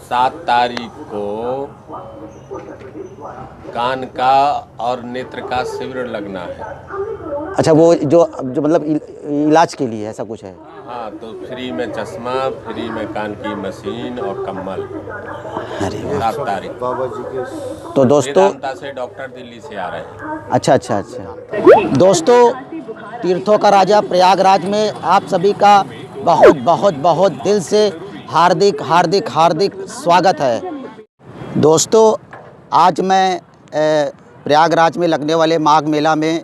7 तारीख को कान का और नेत्र का शिविर लगना है। अच्छा, वो जो जो मतलब इलाज के लिए ऐसा कुछ है? हाँ, तो फ्री में चश्मा, फ्री में कान की मशीन और कम्बल। अरे वाह। 7 तारीख बाबा जी के तो दोस्तों, वेदांता से डॉक्टर दिल्ली से आ रहे हैं। अच्छा अच्छा अच्छा। दोस्तों, तीर्थों का राजा प्रयागराज में आप सभी का बहुत बहुत बहुत दिल से हार्दिक हार्दिक हार्दिक स्वागत है। दोस्तों, आज मैं प्रयागराज में लगने वाले माघ मेला में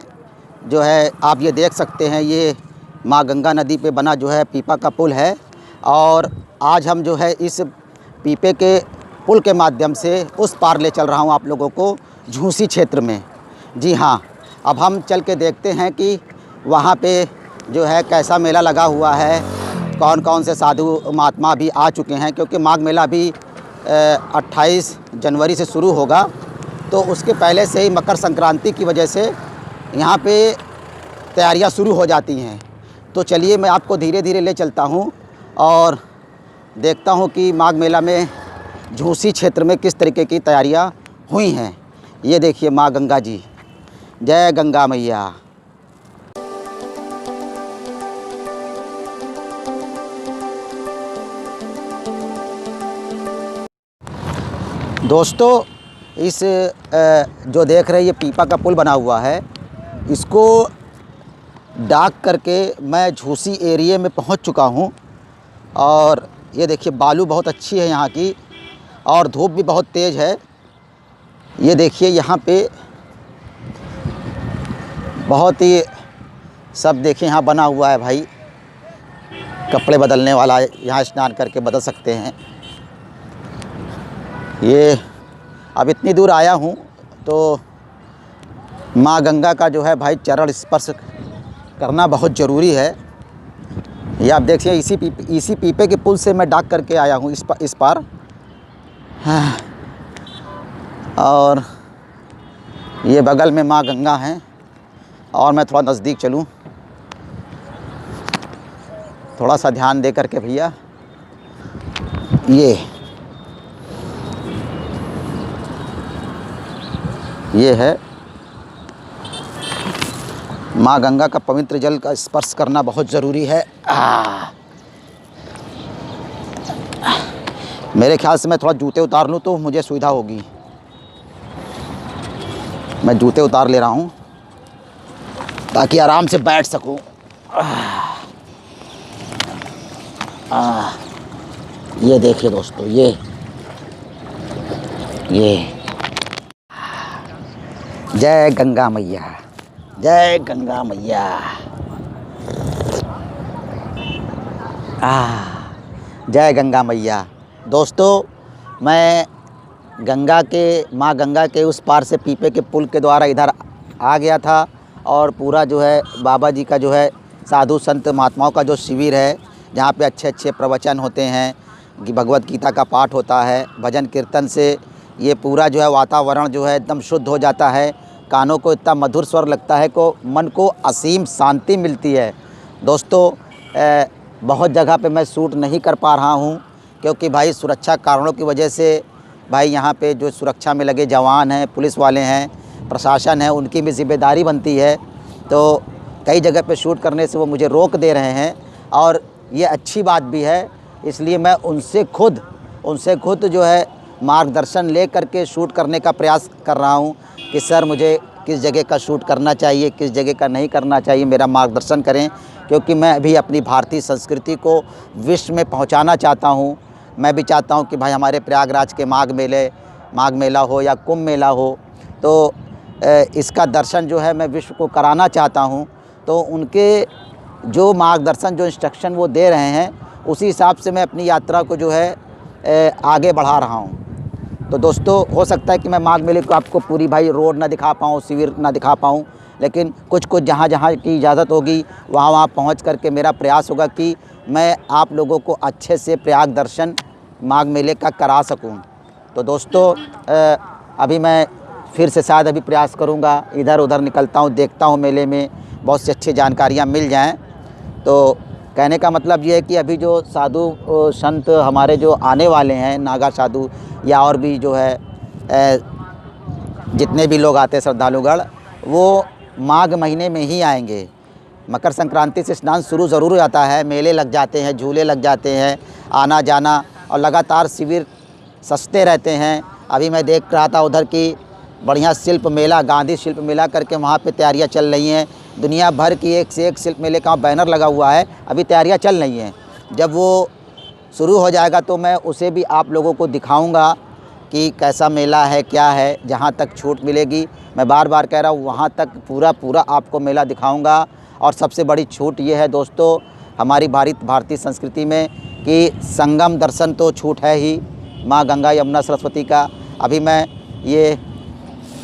जो है आप ये देख सकते हैं, ये माँ गंगा नदी पे बना जो है पीपा का पुल है। और आज हम जो है इस पीपे के पुल के माध्यम से उस पार ले चल रहा हूँ आप लोगों को, झूसी क्षेत्र में। जी हाँ, अब हम चल के देखते हैं कि वहाँ पे जो है कैसा मेला लगा हुआ है, कौन कौन से साधु महात्मा भी आ चुके हैं, क्योंकि माघ मेला भी 28 जनवरी से शुरू होगा। तो उसके पहले से ही मकर संक्रांति की वजह से यहाँ पे तैयारियाँ शुरू हो जाती हैं। तो चलिए मैं आपको धीरे धीरे ले चलता हूँ और देखता हूँ कि माघ मेला में झूसी क्षेत्र में किस तरीके की तैयारियाँ हुई हैं। ये देखिए माँ गंगा जी, जय गंगा मैया। दोस्तों, इस जो देख रहे हैं ये पीपा का पुल बना हुआ है, इसको डाक करके मैं झूसी एरिया में पहुंच चुका हूं। और ये देखिए बालू बहुत अच्छी है यहाँ की, और धूप भी बहुत तेज़ है। ये देखिए यहाँ पे बहुत ही सब देखिए यहाँ बना हुआ है भाई, कपड़े बदलने वाला, यहाँ स्नान करके बदल सकते हैं। ये अब इतनी दूर आया हूँ तो माँ गंगा का जो है भाई चरण स्पर्श करना बहुत ज़रूरी है। ये आप देखिए इसी पीपे के पुल से मैं डाक करके आया हूँ इस पार। हाँ। और ये बगल में माँ गंगा हैं, और मैं थोड़ा नज़दीक चलूँ, थोड़ा सा ध्यान दे करके भैया। ये है माँ गंगा का पवित्र जल का स्पर्श करना बहुत ज़रूरी है। मेरे ख्याल से मैं थोड़ा जूते उतार लूँ तो मुझे सुविधा होगी। मैं जूते उतार ले रहा हूँ ताकि आराम से बैठ सकूँ। ये देखिए दोस्तों, ये जय गंगा मैया, जय गंगा मैया। जय गंगा मैया। दोस्तों, मैं माँ गंगा के उस पार से पीपे के पुल के द्वारा इधर आ गया था, और पूरा जो है बाबा जी का जो है साधु संत महात्माओं का जो शिविर है, जहाँ पे अच्छे अच्छे प्रवचन होते हैं, भगवत गीता का पाठ होता है, भजन कीर्तन से ये पूरा जो है वातावरण जो है एकदम शुद्ध हो जाता है। कानों को इतना मधुर स्वर लगता है को मन को असीम शांति मिलती है। दोस्तों, बहुत जगह पे मैं शूट नहीं कर पा रहा हूँ, क्योंकि भाई सुरक्षा कारणों की वजह से भाई यहाँ पे जो सुरक्षा में लगे जवान हैं, पुलिस वाले हैं, प्रशासन है, उनकी भी जिम्मेदारी बनती है। तो कई जगह पे शूट करने से वो मुझे रोक दे रहे हैं, और ये अच्छी बात भी है। इसलिए मैं उनसे खुद जो है मार्गदर्शन ले करके शूट करने का प्रयास कर रहा हूँ कि सर मुझे किस जगह का शूट करना चाहिए, किस जगह का नहीं करना चाहिए, मेरा मार्गदर्शन करें। क्योंकि मैं भी अपनी भारतीय संस्कृति को विश्व में पहुंचाना चाहता हूं। मैं भी चाहता हूं कि भाई हमारे प्रयागराज के माघ मेला हो या कुंभ मेला हो, तो इसका दर्शन जो है मैं विश्व को कराना चाहता हूं। तो उनके जो मार्गदर्शन, जो इंस्ट्रक्शन वो दे रहे हैं, उसी हिसाब से मैं अपनी यात्रा को जो है आगे बढ़ा रहा हूं। तो दोस्तों, हो सकता है कि मैं माघ मेले को आपको पूरी भाई रोड ना दिखा पाऊँ, शिविर ना दिखा पाऊँ, लेकिन कुछ जहाँ की इजाज़त होगी वहाँ पहुँच करके मेरा प्रयास होगा कि मैं आप लोगों को अच्छे से प्रयाग दर्शन माघ मेले का करा सकूँ। तो दोस्तों, अभी मैं फिर से शायद अभी प्रयास करूँगा, इधर उधर निकलता हूँ, देखता हूँ मेले में बहुत सी अच्छी जानकारियाँ मिल जाएँ। तो कहने का मतलब ये है कि अभी जो साधु संत हमारे जो आने वाले हैं, नागा साधु या और भी जो है जितने भी लोग आते हैं श्रद्धालुगण, वो माघ महीने में ही आएंगे। मकर संक्रांति से स्नान शुरू ज़रूर हो जाता है, मेले लग जाते हैं, झूले लग जाते हैं, आना जाना और लगातार शिविर सस्ते रहते हैं। अभी मैं देख रहा था उधर की बढ़िया शिल्प मेला, गांधी शिल्प मेला करके वहाँ पे तैयारियां चल रही हैं। दुनिया भर की एक से एक शिल्प मेले का बैनर लगा हुआ है, अभी तैयारियां चल रही हैं। जब वो शुरू हो जाएगा तो मैं उसे भी आप लोगों को दिखाऊंगा कि कैसा मेला है, क्या है। जहाँ तक छूट मिलेगी, मैं बार बार कह रहा हूँ, वहाँ तक पूरा आपको मेला दिखाऊंगा। और सबसे बड़ी छूट ये है दोस्तों हमारी भारतीय संस्कृति में कि संगम दर्शन तो छूट है ही, माँ गंगा यमुना सरस्वती का। अभी मैं ये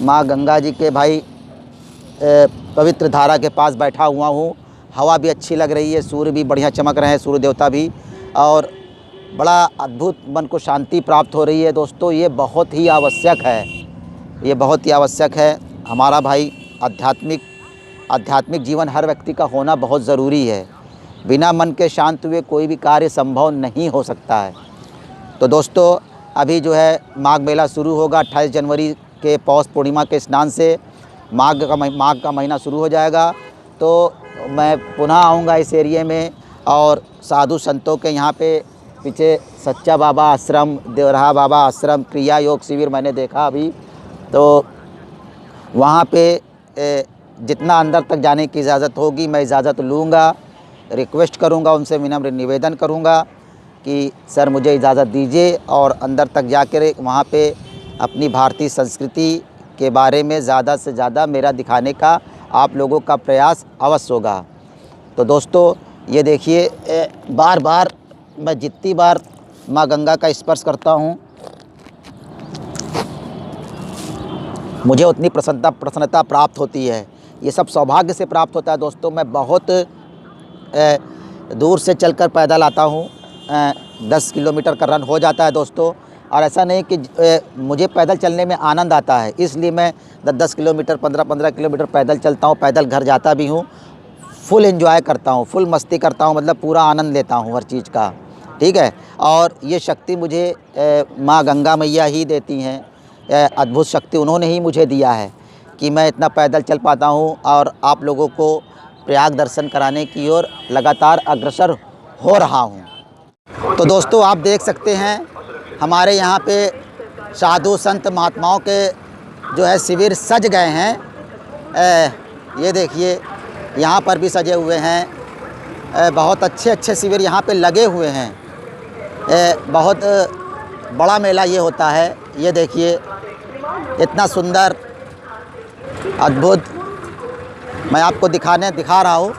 माँ गंगा जी के भाई पवित्र धारा के पास बैठा हुआ हूँ। हवा भी अच्छी लग रही है, सूर्य भी बढ़िया चमक रहे हैं, सूर्य देवता भी, और बड़ा अद्भुत मन को शांति प्राप्त हो रही है। दोस्तों ये बहुत ही आवश्यक है, ये बहुत ही आवश्यक है। हमारा भाई आध्यात्मिक जीवन हर व्यक्ति का होना बहुत ज़रूरी है। बिना मन के शांत हुए कोई भी कार्य संभव नहीं हो सकता है। तो दोस्तों अभी जो है माघ मेला शुरू होगा 28 जनवरी के पौष पूर्णिमा के स्नान से माघ का महीना शुरू हो जाएगा। तो मैं पुनः आऊँगा इस एरिए में, और साधु संतों के यहाँ पे पीछे सच्चा बाबा आश्रम, देवराहा बाबा आश्रम, क्रिया योग शिविर मैंने देखा अभी। तो वहाँ पे जितना अंदर तक जाने की इजाज़त होगी मैं इजाज़त लूँगा, रिक्वेस्ट करूँगा, उनसे विनम्र निवेदन करूँगा कि सर मुझे इजाज़त दीजिए और अंदर तक जाकर वहाँ पे अपनी भारतीय संस्कृति के बारे में ज़्यादा से ज़्यादा मेरा दिखाने का आप लोगों का प्रयास अवश्य होगा। तो दोस्तों ये देखिए, बार बार मैं जितनी बार माँ गंगा का स्पर्श करता हूँ मुझे उतनी प्रसन्नता प्राप्त होती है। ये सब सौभाग्य से प्राप्त होता है दोस्तों। मैं बहुत दूर से चलकर पैदल आता हूँ, 10 किलोमीटर का रन हो जाता है दोस्तों। और ऐसा नहीं कि मुझे पैदल चलने में आनंद आता है, इसलिए मैं 10 किलोमीटर 15 किलोमीटर पैदल चलता हूँ, पैदल घर जाता भी हूँ। फुल एंजॉय करता हूँ, फुल मस्ती करता हूँ, मतलब पूरा आनंद लेता हूँ हर चीज़ का, ठीक है। और ये शक्ति मुझे माँ गंगा मैया ही देती हैं, अद्भुत शक्ति उन्होंने ही मुझे दिया है कि मैं इतना पैदल चल पाता हूँ और आप लोगों को प्रयाग दर्शन कराने की ओर लगातार अग्रसर हो रहा हूँ। तो दोस्तों आप देख सकते हैं हमारे यहाँ पे साधु संत महात्माओं के जो है शिविर सज गए हैं। ये देखिए यहाँ पर भी सजे हुए हैं, बहुत अच्छे शिविर यहाँ पे लगे हुए हैं। बहुत बड़ा मेला ये होता है। ये देखिए इतना सुंदर अद्भुत मैं आपको दिखा रहा हूँ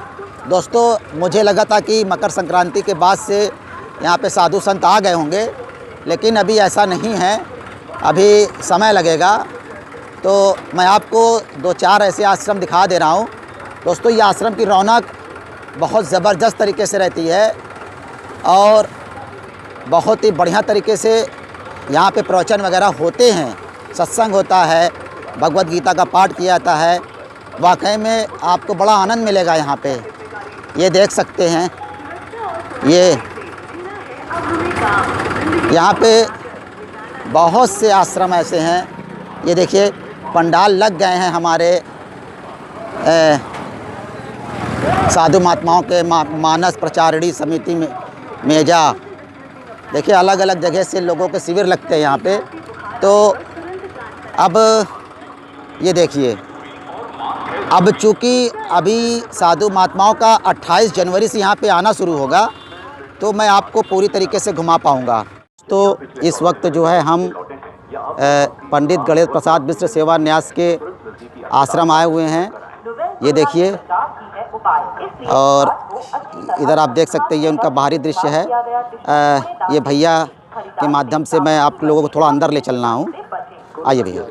दोस्तों। मुझे लगा था कि मकर संक्रांति के बाद से यहाँ पे साधु संत आ गए होंगे, लेकिन अभी ऐसा नहीं है, अभी समय लगेगा। तो मैं आपको 2-4 ऐसे आश्रम दिखा दे रहा हूँ दोस्तों। ये आश्रम की रौनक बहुत ज़बरदस्त तरीके से रहती है और बहुत ही बढ़िया तरीके से यहाँ पे प्रवचन वगैरह होते हैं, सत्संग होता है, भगवत गीता का पाठ किया जाता है। वाकई में आपको बड़ा आनंद मिलेगा यहाँ पे। ये देख सकते हैं, ये यहाँ पे बहुत से आश्रम ऐसे हैं। ये देखिए पंडाल लग गए हैं हमारे साधु महात्माओं के मानस प्रचारिणी समिति में मेजा। देखिए अलग अलग जगह से लोगों के शिविर लगते हैं यहाँ पे। तो अब ये देखिए, अब चूँकि अभी साधु महात्माओं का 28 जनवरी से यहाँ पे आना शुरू होगा, तो मैं आपको पूरी तरीके से घुमा पाऊँगा। तो इस वक्त जो है हम पंडित गणेश प्रसाद मिश्र सेवा न्यास के आश्रम आए हुए हैं। ये देखिए, और इधर आप देख सकते हैं ये उनका बाहरी दृश्य है। ये भैया के माध्यम से मैं आप लोगों को थोड़ा अंदर ले चलना हूँ। आइए भैया,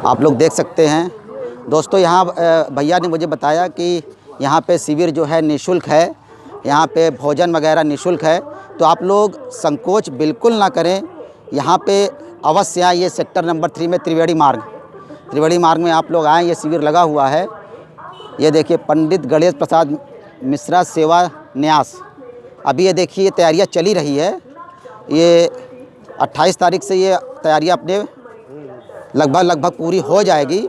आप लोग देख सकते हैं दोस्तों। यहाँ भैया ने मुझे बताया कि यहाँ पे शिविर जो है निःशुल्क है, यहाँ पे भोजन वगैरह निःशुल्क है। तो आप लोग संकोच बिल्कुल ना करें, यहाँ पे अवश्य आएँ। ये सेक्टर नंबर 3 में त्रिवेणी मार्ग में आप लोग आएँ, ये शिविर लगा हुआ है। ये देखिए पंडित गणेश प्रसाद मिश्रा सेवा न्यास। अभी ये देखिए तैयारियां चली रही है। ये 28 तारीख से ये तैयारियां अपने लगभग पूरी हो जाएगी।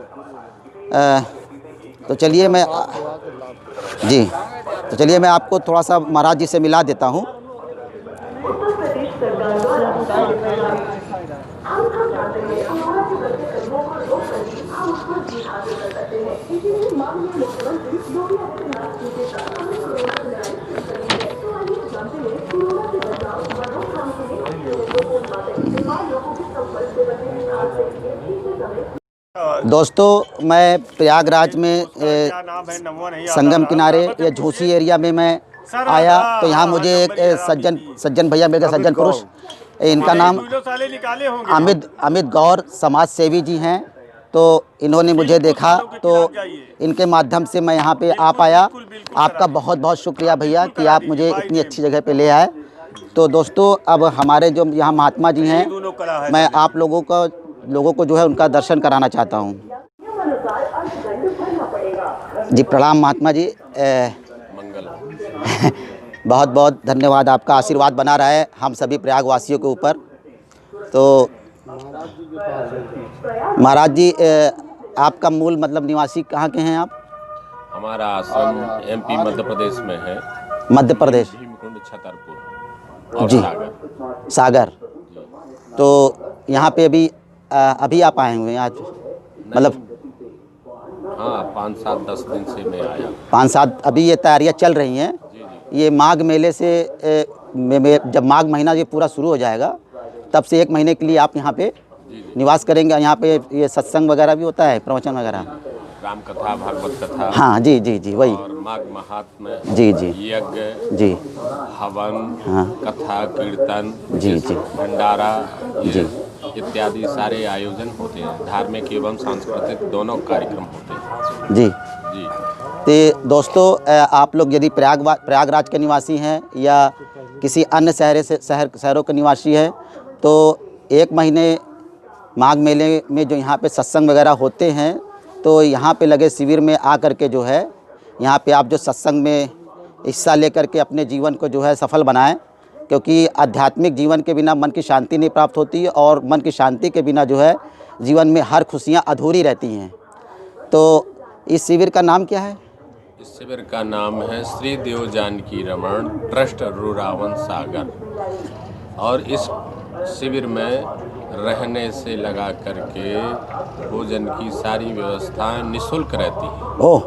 तो चलिए मैं जी तो चलिए मैं आपको थोड़ा सा महाराज जी से मिला देता हूँ। दोस्तों मैं प्रयागराज में संगम किनारे या झूसी एरिया में मैं आया तो यहाँ मुझे एक सज्जन भैया मिल गए, सज्जन पुरुष। इनका नाम अमित गौर समाज सेवी जी हैं। तो इन्होंने मुझे देखा तो इनके माध्यम से मैं यहाँ पे आ पाया। आपका बहुत बहुत शुक्रिया भैया कि आप मुझे इतनी अच्छी जगह पे ले आए। तो दोस्तों अब हमारे जो यहाँ महात्मा जी हैं, मैं आप लोगों को जो है उनका दर्शन कराना चाहता हूँ। जी प्रणाम महात्मा जी। मंगल। बहुत बहुत धन्यवाद, आपका आशीर्वाद बना रहा है हम सभी प्रयागवासियों के ऊपर। तो महाराज जी आपका मूल मतलब निवासी कहाँ के हैं आप? हमारा आश्रम MP मध्य प्रदेश में है। मध्य प्रदेश, भीमकुंड छतरपुर और जी सागर। तो यहाँ पे अभी आप आए हुए हैं आज? मतलब हाँ 5-7-10 दिन से मैं आया। 5-7 अभी ये तैयारियाँ चल रही हैं। ये माघ मेले से जब माघ महीना ये पूरा शुरू हो जाएगा तब से 1 महीने के लिए आप यहाँ पे निवास करेंगे। यहाँ पे ये सत्संग वगैरह भी होता है, प्रवचन वगैरह, राम कथा, भागवत कथा। हाँ जी वही। और माघ महात्म्य, जी यज्ञ, जी हवन, हाँ कथा, कीर्तन, जी भंडारा जी इत्यादि सारे आयोजन होते हैं। धार्मिक एवं सांस्कृतिक दोनों कार्यक्रम होते हैं। जी जी तो दोस्तों आप लोग यदि प्रयागराज के निवासी हैं या किसी अन्य शहरों के निवासी हैं तो 1 महीने माघ मेले में जो यहाँ पे सत्संग वगैरह होते हैं तो यहाँ पे लगे शिविर में आकर के जो है यहाँ पे आप जो सत्संग में हिस्सा लेकर के अपने जीवन को जो है सफल बनाएं। क्योंकि आध्यात्मिक जीवन के बिना मन की शांति नहीं प्राप्त होती और मन की शांति के बिना जो है जीवन में हर खुशियाँ अधूरी रहती हैं। तो इस शिविर का नाम क्या है? इस शिविर का नाम है श्री देव जानकी रमण ट्रस्ट रुरावन सागर। और इस शिविर में रहने से लगा करके भोजन की सारी व्यवस्थाएं निःशुल्क रहती हैं। ओह,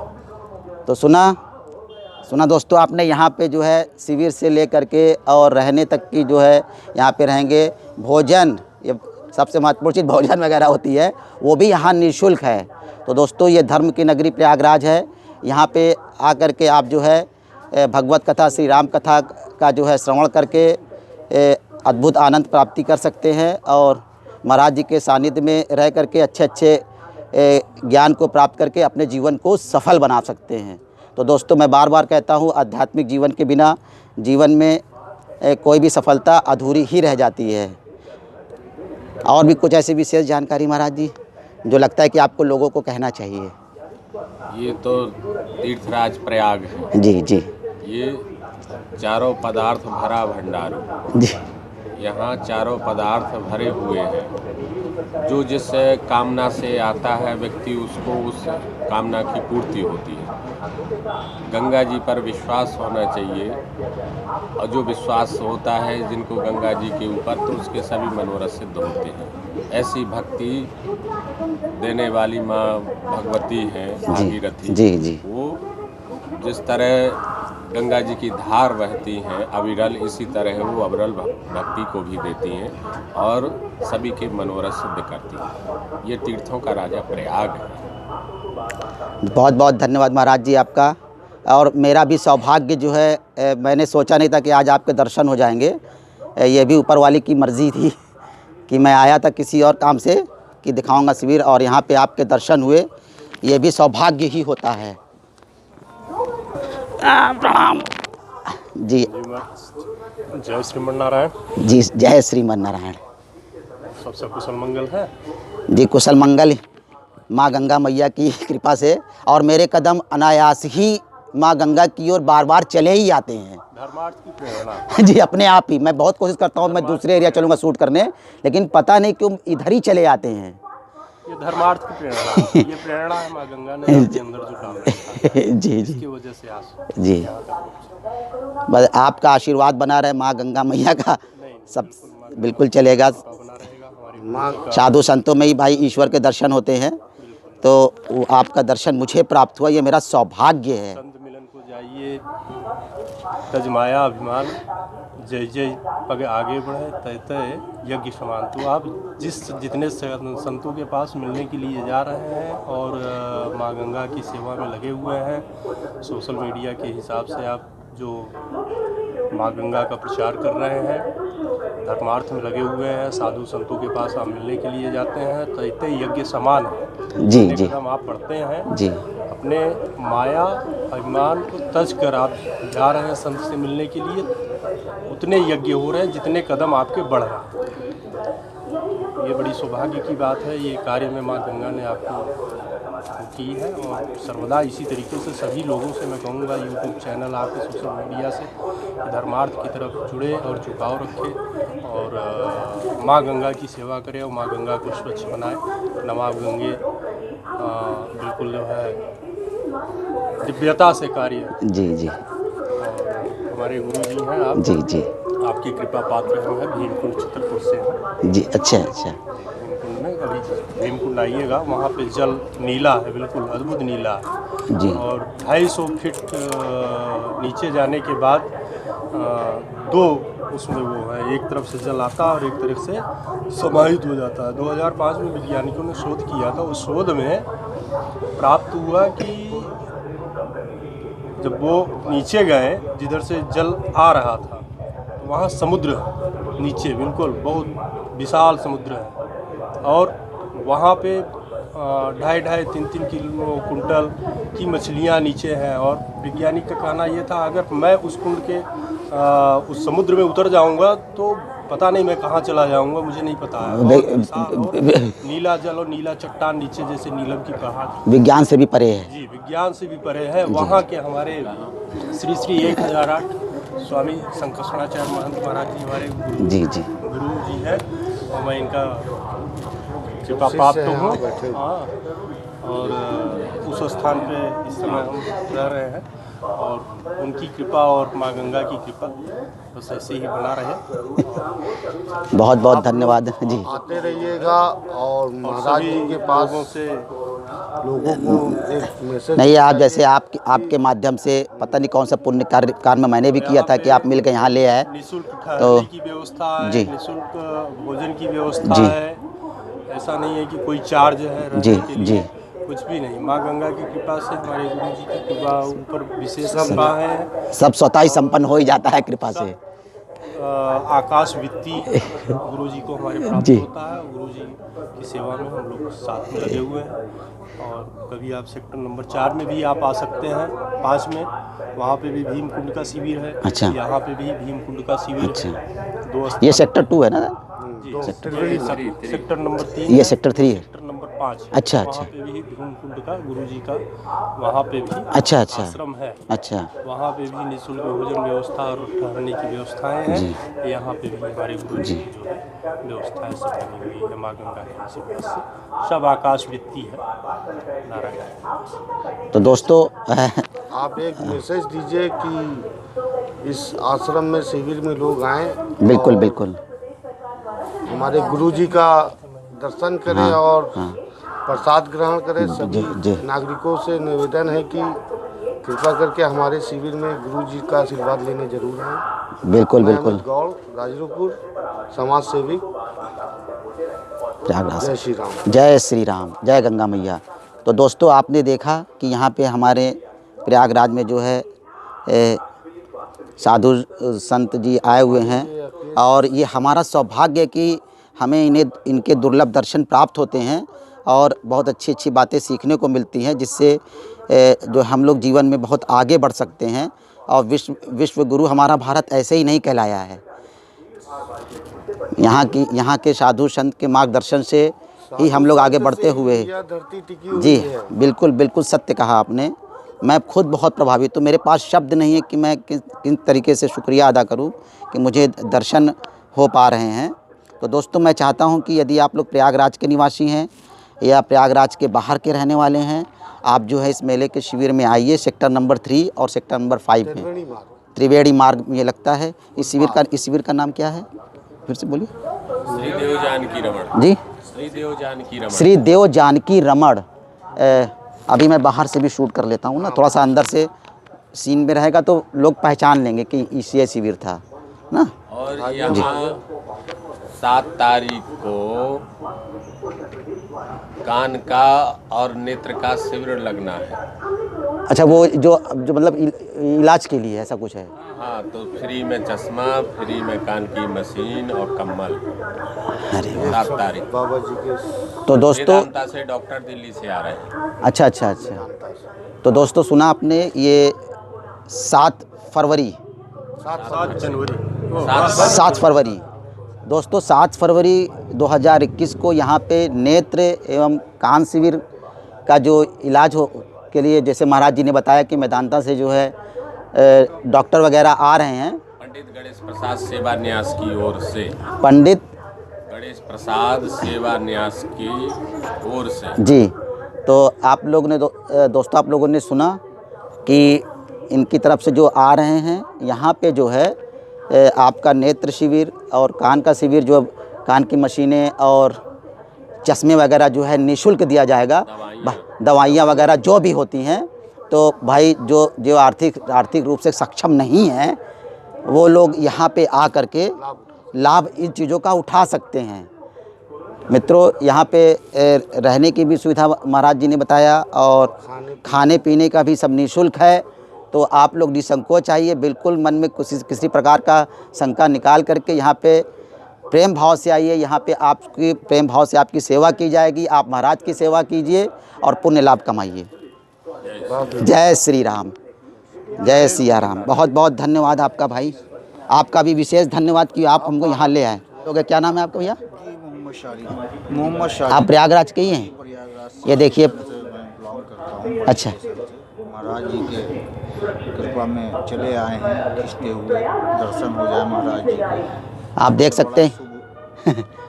तो सुना दोस्तों आपने, यहाँ पे जो है शिविर से लेकर के और रहने तक की जो है यहाँ पे रहेंगे। भोजन, ये सबसे महत्वपूर्ण चीज़ भोजन वगैरह होती है, वो भी यहाँ निःशुल्क है। तो दोस्तों ये धर्म की नगरी प्रयागराज है। यहाँ पे आकर के आप जो है भगवत कथा, श्री राम कथा का जो है श्रवण करके अद्भुत आनंद प्राप्ति कर सकते हैं और महाराज जी के सानिध्य में रह करके अच्छे ज्ञान को प्राप्त करके अपने जीवन को सफल बना सकते हैं। तो दोस्तों मैं बार बार कहता हूँ, आध्यात्मिक जीवन के बिना जीवन में कोई भी सफलता अधूरी ही रह जाती है। और भी कुछ ऐसी विशेष जानकारी महाराज जी जो लगता है कि आपको लोगों को कहना चाहिए? ये तो तीर्थराज प्रयाग है। जी ये चारों पदार्थ भरा भंडार जी। यहाँ चारों पदार्थ भरे हुए हैं। जो जिस कामना से आता है व्यक्ति, उसको उस कामना की पूर्ति होती है। गंगा जी पर विश्वास होना चाहिए और जो विश्वास होता है जिनको गंगा जी के ऊपर, तो उसके सभी मनोरथ सिद्ध होते हैं। ऐसी भक्ति देने वाली माँ भगवती हैं भागीरथी जी। वो जिस तरह गंगा जी की धार बहती हैं अविरल, इसी तरह वो अविरल भक्ति को भी देती हैं और सभी के मनोरथ सिद्ध करती हैं। ये तीर्थों का राजा प्रयाग है। बहुत बहुत धन्यवाद महाराज जी आपका। और मेरा भी सौभाग्य जो है, मैंने सोचा नहीं था कि आज आपके दर्शन हो जाएंगे। ये भी ऊपर वाले की मर्ज़ी थी कि मैं आया था किसी और काम से कि दिखाऊंगा शिविर, और यहाँ पे आपके दर्शन हुए। ये भी सौभाग्य ही होता है। प्रणाम जी। जय श्रीमन नारायण जी, जय श्रीमन नारायण। सबसे कुशल मंगल है जी। कुशल मंगल माँ गंगा मैया की कृपा से, और मेरे कदम अनायास ही माँ गंगा की ओर बार बार चले ही आते हैं। धर्मार्थ की प्रेरणा। जी, अपने आप ही मैं बहुत कोशिश करता हूँ मैं दूसरे एरिया चलूँगा शूट करने, लेकिन पता नहीं क्यों इधर ही चले आते हैं। ये धर्मार्थ की प्रेरणा, ये प्रेरणा है माँ गंगा ने आपके अंदर जो डाल रखा है, जी जी इसकी वजह से आज जी, यहाँ तक पहुँचे। बस आपका आशीर्वाद बना रहे माँ गंगा मैया का, सब बिल्कुल चलेगा। बना रहेगा हमारी साधु संतों में ही भाई ईश्वर के दर्शन होते हैं, तो वो आपका दर्शन मुझे प्राप्त हुआ, ये मेरा सौभाग्य है। संत मिलन को जाइए, तजमाया अभिमान, जय जय पग आगे बढ़े, तय तय यज्ञ समान। तो आप जितने संतों के पास मिलने के लिए जा रहे हैं और माँ गंगा की सेवा में लगे हुए हैं, सोशल मीडिया के हिसाब से आप जो माँ गंगा का प्रचार कर रहे हैं, धर्मार्थ में लगे हुए हैं, साधु संतों के पास आप मिलने के लिए जाते हैं, तय तय यज्ञ समान है। जी जी कदम आप पढ़ते हैं जी, अपने माया अभिमान को तज कर आप जा रहे हैं संत से मिलने के लिए, उतने यज्ञ हो रहे हैं जितने कदम आपके बढ़ रहे हैं। ये बड़ी सौभाग्य की बात है। ये कार्य में माँ गंगा ने आपको की है और सर्वदा इसी तरीके से सभी लोगों से मैं कहूँगा, यूट्यूब चैनल आपके सोशल मीडिया से धर्मार्थ की तरफ जुड़े और झुकाव रखें और माँ गंगा की सेवा करें और माँ गंगा को स्वच्छ बनाए। नमामि गंगे बिल्कुल जो है दिव्यता से कार्य। जी जी और हमारे गुरु जी हैं आप, जी जी आपकी कृपा पात्र हम हैं, भीमकुंड छतरपुर से हैं। जी, अच्छा अच्छा, भीमकुंड में कभी भीमकुंड आइएगा, वहाँ पे जल नीला है, बिल्कुल अद्भुत नीला है। जी और 250 फीट नीचे जाने के बाद दो उसमें वो है, एक तरफ से जल आता है और एक तरफ से समाहित हो जाता है। 2005 में वैज्ञानिकों ने शोध किया था। उस शोध में प्राप्त हुआ कि जब वो नीचे गए जिधर से जल आ रहा था, तो वहाँ समुद्र है नीचे, बिल्कुल बहुत विशाल समुद्र है और वहाँ पे 2.5-3 किलो कुंटल की मछलियाँ नीचे हैं। और वैज्ञानिक का कहना ये था, अगर मैं उस कुंड के उस समुद्र में उतर जाऊंगा तो पता नहीं मैं कहाँ चला जाऊंगा, मुझे नहीं पता है। बहुत विशाल और नीला जल और नीला चट्टान नीचे, जैसे नीलम की पहाड़। विज्ञान से भी परे है। जी, विज्ञान से भी परे है। वहाँ के हमारे श्री श्री 1008 स्वामी संकर्षणाचार्य महंत महाराज जी हमारे जी जी गुरु जी हैं और मैं इनका कृपा प्राप्त हूँ। हाँ, और उस स्थान पे इस समय हम रह रहे हैं और उनकी कृपा और माँ गंगा की कृपा बस ऐसे ही बना रहे। बहुत बहुत धन्यवाद जी। आते रहिएगा और महाराज जी के पास लोगों को एक मैसेज नहीं, आप जैसे आपके माध्यम से पता नहीं कौन सा पुण्य कार्य में मैंने भी किया था कि आप मिल के यहाँ ले आए। निःशुल्क ठहरने की व्यवस्था है, जी। निःशुल्क भोजन की व्यवस्था जी। है। ऐसा नहीं है कि कोई चार्ज है रहने जी के लिए, जी, कुछ भी नहीं। माँ गंगा की कृपा से, हमारे गुरु जी की कृपा ऊपर विशेष कृपा है। सब स्वतः ही संपन्न हो ही जाता है कृपा से। आकाश वित्ती गुरु जी को हमारे प्राप्त जी। होता है। गुरु जी की सेवा में हम लोग साथ में लगे हुए हैं और कभी आप सेक्टर नंबर 4 में भी आप आ सकते हैं, 5 में, वहाँ पे भी भीमकुंड का शिविर है। अच्छा। यहाँ पे भी भीमकुंड का शिविर अच्छा। है। 2 ये सेक्टर 2 है ना? जी, सेक्टर नंबर 3, ये सेक्टर 3 है। Sector number 5। अच्छा, वहाँ अच्छा। पे भी भीमकुंड का गुरु जी का वहाँ पे भी अच्छा अच्छा आश्रम है। अच्छा, वहाँ पे भी निःशुल्क भोजन व्यवस्था और ठहरने की व्यवस्थाएं हैं। यहाँ पे भी हमारे गुरु जी की जो है व्यवस्थाएं सब बनी हुई है। माँ गंगा के आशीर्वाद से सब आकाश वित्ती है। नारायण। तो दोस्तों आप एक मैसेज दीजिए कि इस आश्रम में शिविर में लोग आएँ, बिल्कुल बिल्कुल, हमारे गुरु जी का दर्शन करें और प्रसाद ग्रहण करें। सभी जी। नागरिकों से निवेदन है कि कृपा करके हमारे शिविर में गुरु जी का आशीर्वाद लेने जरूर आएँ। बिल्कुल मैं बिल्कुल। अमित गौड़, राजरूपुर, समाज सेवी। प्रयागराज। जय श्री राम। जय श्री राम, जय गंगा मैया। तो दोस्तों आपने देखा कि यहाँ पे हमारे प्रयागराज में जो है साधु संत जी आए हुए हैं और ये हमारा सौभाग्य कि हमें इनके दुर्लभ दर्शन प्राप्त होते हैं और बहुत अच्छी अच्छी बातें सीखने को मिलती हैं, जिससे जो हम लोग जीवन में बहुत आगे बढ़ सकते हैं। और विश्व गुरु हमारा भारत ऐसे ही नहीं कहलाया है। यहाँ के साधु संत के मार्गदर्शन से ही हम लोग आगे बढ़ते हुए। धरती टिकी हुई जी है। बिल्कुल बिल्कुल सत्य कहा आपने मैं खुद बहुत प्रभावित हूँ। मेरे पास शब्द नहीं है कि मैं किन तरीके से शुक्रिया अदा करूँ कि मुझे दर्शन हो पा रहे हैं। तो दोस्तों, मैं चाहता हूँ कि यदि आप लोग प्रयागराज के निवासी हैं या प्रयागराज के बाहर के रहने वाले हैं, आप जो है इस मेले के शिविर में आइए। सेक्टर नंबर 3 और सेक्टर नंबर 5 में त्रिवेणी मार्ग मुझे लगता है। इस शिविर का नाम क्या है, फिर से बोलिए। श्री देव जानकी रमण जी, श्री देव जानकी रमण। श्री देव जानकी रमण। अभी मैं बाहर से भी शूट कर लेता हूँ ना, थोड़ा सा अंदर से सीन में रहेगा तो लोग पहचान लेंगे कि इसी शिविर था ना। और यहाँ 7 तारीख को कान का और नेत्र का शिविर लगना है। अच्छा, वो जो मतलब इलाज के लिए ऐसा कुछ है? हाँ, तो फ्री में चश्मा, फ्री में कान की मशीन और कम्बल। अरे 7 तारीख बाबा जी के तो दोस्तों, वेदांता से डॉक्टर दिल्ली से आ रहे हैं। अच्छा। तो दोस्तों, सुना आपने, ये 7 फरवरी 7 फरवरी दोस्तों 7 फरवरी 2021 को यहाँ पे नेत्र एवं कान शिविर का जो इलाज हो के लिए, जैसे महाराज जी ने बताया कि मेदांता से जो है डॉक्टर वगैरह आ रहे हैं। पंडित गणेश प्रसाद सेवा न्यास की ओर से, पंडित गणेश प्रसाद सेवा न्यास की ओर से जी। तो आप लोग ने दोस्तों, आप लोगों ने सुना कि इनकी तरफ से जो आ रहे हैं यहाँ पे जो है आपका नेत्र शिविर और कान का शिविर, जो कान की मशीनें और चश्मे वगैरह जो है निःशुल्क दिया जाएगा। दवाइयाँ वगैरह जो भी होती हैं, तो भाई जो आर्थिक रूप से सक्षम नहीं हैं, वो लोग यहाँ पे आ करके लाभ इन चीज़ों का उठा सकते हैं। मित्रों, यहाँ पे रहने की भी सुविधा महाराज जी ने बताया और खाने पीने का भी सब निःशुल्क है। तो आप लोग निसंकोच आइए, बिल्कुल मन में किसी प्रकार का शंका निकाल करके यहाँ पे प्रेम भाव से आइए। यहाँ पे आपकी प्रेम भाव से आपकी सेवा की जाएगी। आप महाराज की सेवा कीजिए और पुण्य लाभ कमाइए। जय श्री राम, जय सिया राम। बहुत बहुत धन्यवाद आपका भाई, आपका भी विशेष धन्यवाद कि आप हमको यहाँ ले आए। तो क्या नाम है आपका भैया? मोहम्मद शारी। आप प्रयागराज के ही हैं? ये देखिए। अच्छा, महाराज जी के कृपा में चले आए हैं, खिंचते हुए दर्शन हो जाए महाराज जी के। आप देख सकते हैं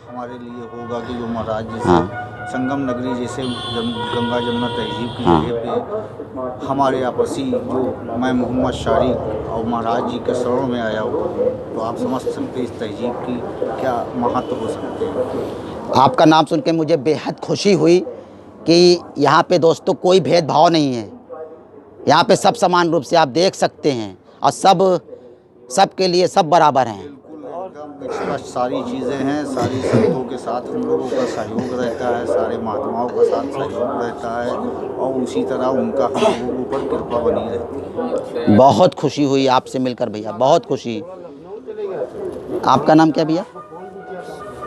हमारे लिए होगा कि जो महाराज जी से संगम नगरी जैसे गंगा जमुना तहजीब की जगह पे हमारे आपसी जो मैं मोहम्मद शारी और महाराज जी के शरण में आया हूँ, तो आप समझ सकते इस तहजीब की क्या महत्व हो सकते हैं। आपका नाम सुन के मुझे बेहद खुशी हुई कि यहाँ पे दोस्तों कोई भेदभाव नहीं है। यहाँ पे सब समान रूप से आप देख सकते हैं और सब के लिए सब बराबर हैं। सारी चीज़ें हैं, सारी संतों के साथ हम लोगों का सहयोग रहता है, सारे महात्माओं का साथ सहयोग रहता है और उसी तरह उनका हम लोगों पर कृपा बनी रहती है। बहुत खुशी हुई आपसे मिलकर भैया, बहुत खुशी। आपका नाम क्या भैया?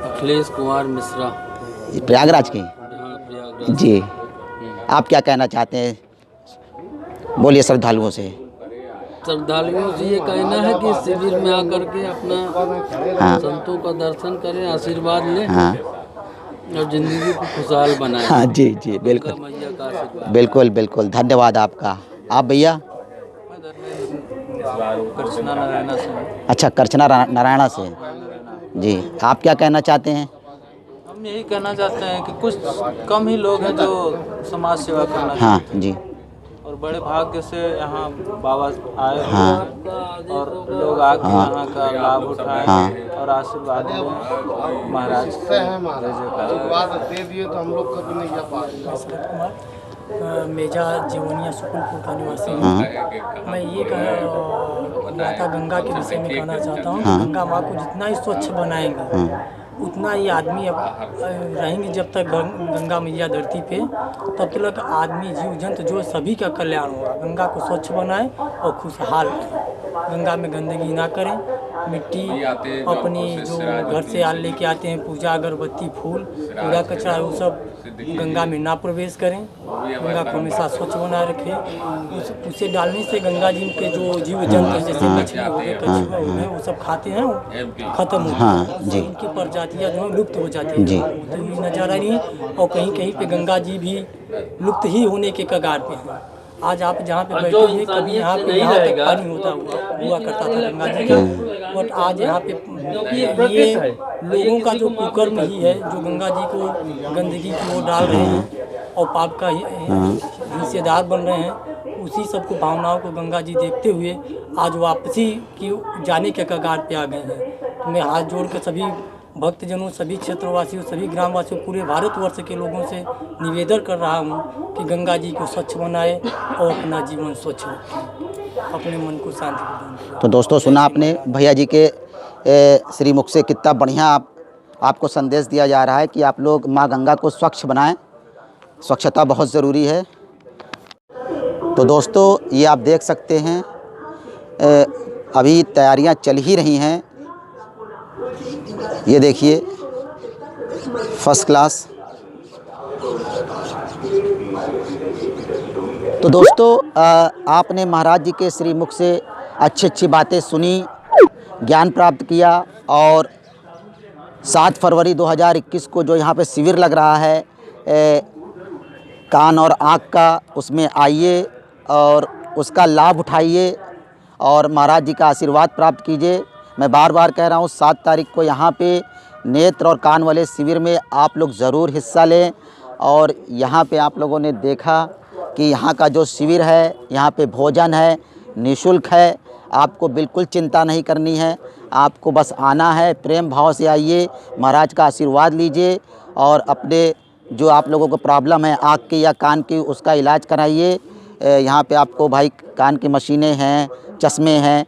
अखिलेश कुमार मिश्रा। प्रयागराज के जी। आप क्या कहना चाहते हैं, बोलिए श्रद्धालुओं से। श्रद्धालुओं से ये कहना है कि शिविर में आकर के अपना संतों का दर्शन करें, आशीर्वाद लें और जिंदगी को खुशहाल बनाएं। हाँ जी, बिल्कुल मैया का आशीर्वाद। बिल्कुल धन्यवाद आपका। आप भैया? कृष्णा नारायणा से। अच्छा, कृष्णा नारायणा से जी। आप क्या कहना चाहते हैं? हम यही कहना चाहते हैं कि कुछ कम ही लोग हैं जो समाज सेवा करना चाहते हैं। जी। और बड़े भाग्य से यहाँ बाबा आए और लोग आके यहाँ का लाभ उठाए और आशीर्वाद दें। महाराज दे दिए तो हम लोग कभी नहीं जा पाएंगे। मेजा जीवनिया सुकुलपुर का निवासी हूँ। मैं ये माता गंगा के विषय में कहना चाहता हूँ। गंगा माँ को जितना ही स्वच्छ बनाएंगे उतना ही आदमी रहेंगे। जब तक गंगा मैया धरती पे, तब तक आदमी जीव जंतु जो सभी का कल्याण होगा। गंगा को स्वच्छ बनाएं और खुशहाल रहें। गंगा में गंदगी ना करें। मिट्टी अपनी जो घर से लेके आते हैं, पूजा अगरबत्ती फूल कूड़ा कचरा वो सब गंगा में ना प्रवेश करें। गंगा को हमेशा स्वच्छ बनाए रखें। उसे डालने से गंगा जी के जो जीव जंतु जैसे मछली हो गए, कछुआ हो गए, वो सब खाते हैं, खत्म हो जाते हैं। उनकी प्रजातियाँ जो है लुप्त हो जाती हैं। तो ये नज़ारा नहीं। और कहीं कहीं पे गंगा जी भी लुप्त ही होने के कगार पे हैं। आज आप जहाँ पे बैठे हुए कभी यहाँ तक पानी हुआ करता था गंगा जी का, बट आज यहाँ पे ये लोगों का जो कुकर्म ही है जो गंगा जी को गंदगी की ओर डाल रहे हैं और पाप का हिस्सेदार बन रहे हैं, उसी सबको भावनाओं को गंगा जी देखते हुए आज वापसी की जाने के कगार पे आ गए हैं। तो मैं हाथ जोड़ के सभी भक्तजनों, सभी क्षेत्रवासियों, सभी ग्रामवासियों, पूरे भारतवर्ष के लोगों से निवेदन कर रहा हूँ कि गंगा जी को स्वच्छ बनाए और अपना जीवन स्वच्छ रखें, अपने मन को शांति प्रदान करें। तो दोस्तों सुना आपने भैया जी के श्री मुख से कितना बढ़िया आपको संदेश दिया जा रहा है कि आप लोग माँ गंगा को स्वच्छ बनाएं। स्वच्छता बहुत ज़रूरी है। तो दोस्तों ये आप देख सकते हैं अभी तैयारियां चल ही रही हैं। ये देखिए फर्स्ट क्लास। तो दोस्तों आपने महाराज जी के श्री मुख से अच्छी बातें सुनी, ज्ञान प्राप्त किया और 7 फरवरी 2021 को जो यहाँ पे शिविर लग रहा है कान और आँख का, उसमें आइए और उसका लाभ उठाइए और महाराज जी का आशीर्वाद प्राप्त कीजिए। मैं बार बार कह रहा हूँ 7 तारीख को यहाँ पे नेत्र और कान वाले शिविर में आप लोग ज़रूर हिस्सा लें। और यहाँ पे आप लोगों ने देखा कि यहाँ का जो शिविर है, यहाँ पे भोजन है, निःशुल्क है। आपको बिल्कुल चिंता नहीं करनी है, आपको बस आना है, प्रेम भाव से आइए, महाराज का आशीर्वाद लीजिए और अपने जो आप लोगों को प्रॉब्लम है आँख की या कान की, उसका इलाज कराइए। यहाँ पे आपको भाई कान की मशीनें हैं, चश्मे हैं,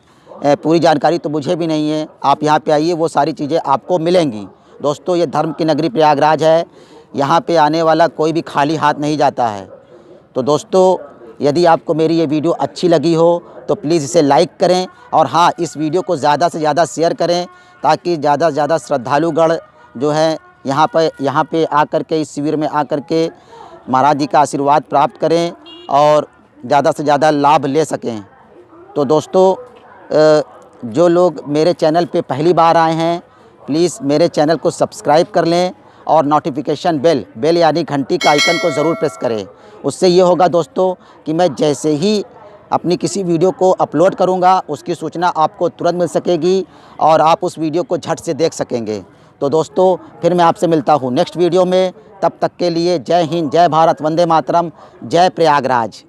पूरी जानकारी तो मुझे भी नहीं है। आप यहाँ पे आइए, वो सारी चीज़ें आपको मिलेंगी। दोस्तों ये धर्म की नगरी प्रयागराज है, यहाँ पे आने वाला कोई भी खाली हाथ नहीं जाता है। तो दोस्तों यदि आपको मेरी ये वीडियो अच्छी लगी हो तो प्लीज़ इसे लाइक करें और हाँ, इस वीडियो को ज़्यादा से ज़्यादा शेयर करें ताकि ज़्यादा से ज़्यादा श्रद्धालुगण जो है यहाँ पे आकर के, इस शिविर में आकर के महाराज जी का आशीर्वाद प्राप्त करें और ज़्यादा से ज़्यादा लाभ ले सकें। तो दोस्तों जो लोग मेरे चैनल पे पहली बार आए हैं प्लीज़ मेरे चैनल को सब्सक्राइब कर लें और नोटिफिकेशन बेल यानी घंटी का आइकन को ज़रूर प्रेस करें। उससे ये होगा दोस्तों कि मैं जैसे ही अपनी किसी वीडियो को अपलोड करूँगा उसकी सूचना आपको तुरंत मिल सकेगी और आप उस वीडियो को झट से देख सकेंगे। तो दोस्तों फिर मैं आपसे मिलता हूँ नेक्स्ट वीडियो में। तब तक के लिए जय हिंद, जय भारत, वंदे मातरम, जय प्रयागराज।